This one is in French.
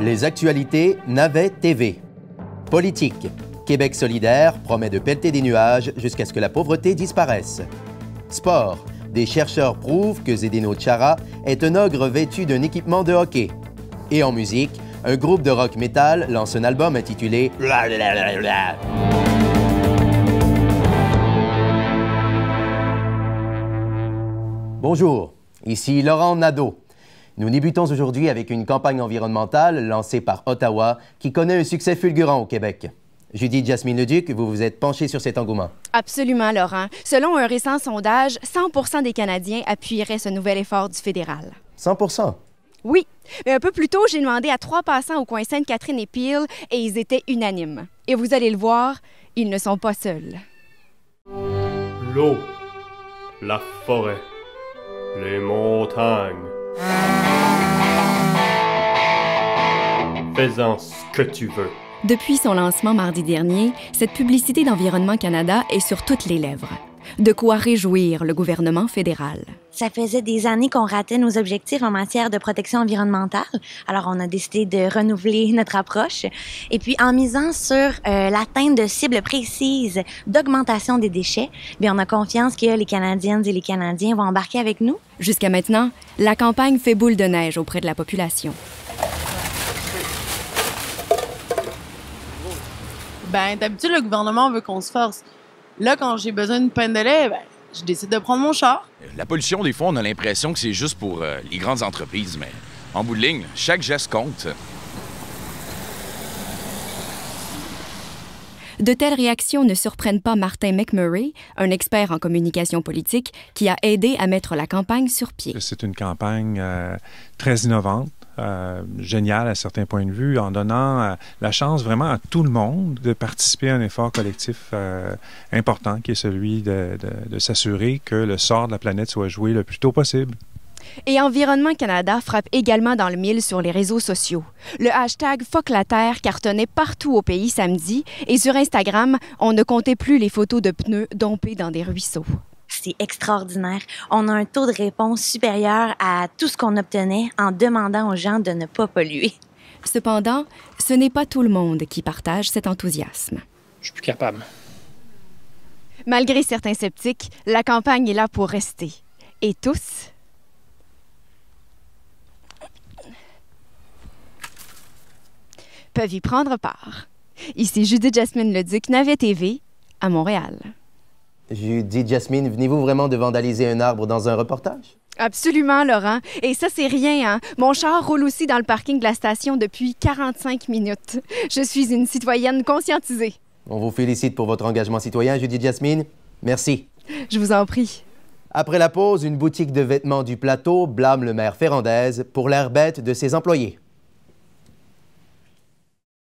Les actualités Navet TV. Politique. Québec solidaire promet de pelleter des nuages jusqu'à ce que la pauvreté disparaisse. Sport. Des chercheurs prouvent que Zdeno Chara est un ogre vêtu d'un équipement de hockey. Et en musique, un groupe de rock metal lance un album intitulé Bonjour, ici Laurent Nadeau. Nous débutons aujourd'hui avec une campagne environnementale lancée par Ottawa qui connaît un succès fulgurant au Québec. Judith Jasmine Leduc, vous vous êtes penchée sur cet engouement. Absolument, Laurent. Selon un récent sondage, 100 des Canadiens appuieraient ce nouvel effort du fédéral. 100 Oui, mais un peu plus tôt, j'ai demandé à 3 passants au coin Sainte-Catherine et Peel et ils étaient unanimes. Et vous allez le voir, ils ne sont pas seuls. L'eau, la forêt, les montagnes. Fais-en ce que tu veux. Depuis son lancement mardi dernier, cette publicité d'Environnement Canada est sur toutes les lèvres. De quoi réjouir le gouvernement fédéral. Ça faisait des années qu'on ratait nos objectifs en matière de protection environnementale. Alors, on a décidé de renouveler notre approche. Et puis, en misant sur l'atteinte de cibles précises d'augmentation des déchets, bien, on a confiance que les Canadiennes et les Canadiens vont embarquer avec nous. Jusqu'à maintenant, la campagne fait boule de neige auprès de la population. Ben, d'habitude, le gouvernement veut qu'on se force. Là, quand j'ai besoin d'une pinte de lait, ben, je décide de prendre mon char. La pollution, des fois, on a l'impression que c'est juste pour les grandes entreprises, mais en bout de ligne, chaque geste compte. De telles réactions ne surprennent pas Martin McMurray, un expert en communication politique, qui a aidé à mettre la campagne sur pied. C'est une campagne très innovante. Génial à certains points de vue, en donnant la chance vraiment à tout le monde de participer à un effort collectif important, qui est celui de s'assurer que le sort de la planète soit joué le plus tôt possible. Et Environnement Canada frappe également dans le mille sur les réseaux sociaux. Le hashtag Fuck la Terre cartonnait partout au pays samedi, et sur Instagram, on ne comptait plus les photos de pneus dompés dans des ruisseaux. C'est extraordinaire. On a un taux de réponse supérieur à tout ce qu'on obtenait en demandant aux gens de ne pas polluer. Cependant, ce n'est pas tout le monde qui partage cet enthousiasme. Je suis plus capable. Malgré certains sceptiques, la campagne est là pour rester. Et tous peuvent y prendre part. Ici Judith Jasmine Leduc, Navet TV, à Montréal. Judith Jasmine, venez-vous vraiment de vandaliser un arbre dans un reportage? Absolument, Laurent. Et ça, c'est rien, hein? Mon char roule aussi dans le parking de la station depuis 45 minutes. Je suis une citoyenne conscientisée. On vous félicite pour votre engagement citoyen, Judith Jasmine. Merci. Je vous en prie. Après la pause, une boutique de vêtements du plateau blâme le maire Ferrandez pour l'air bête de ses employés.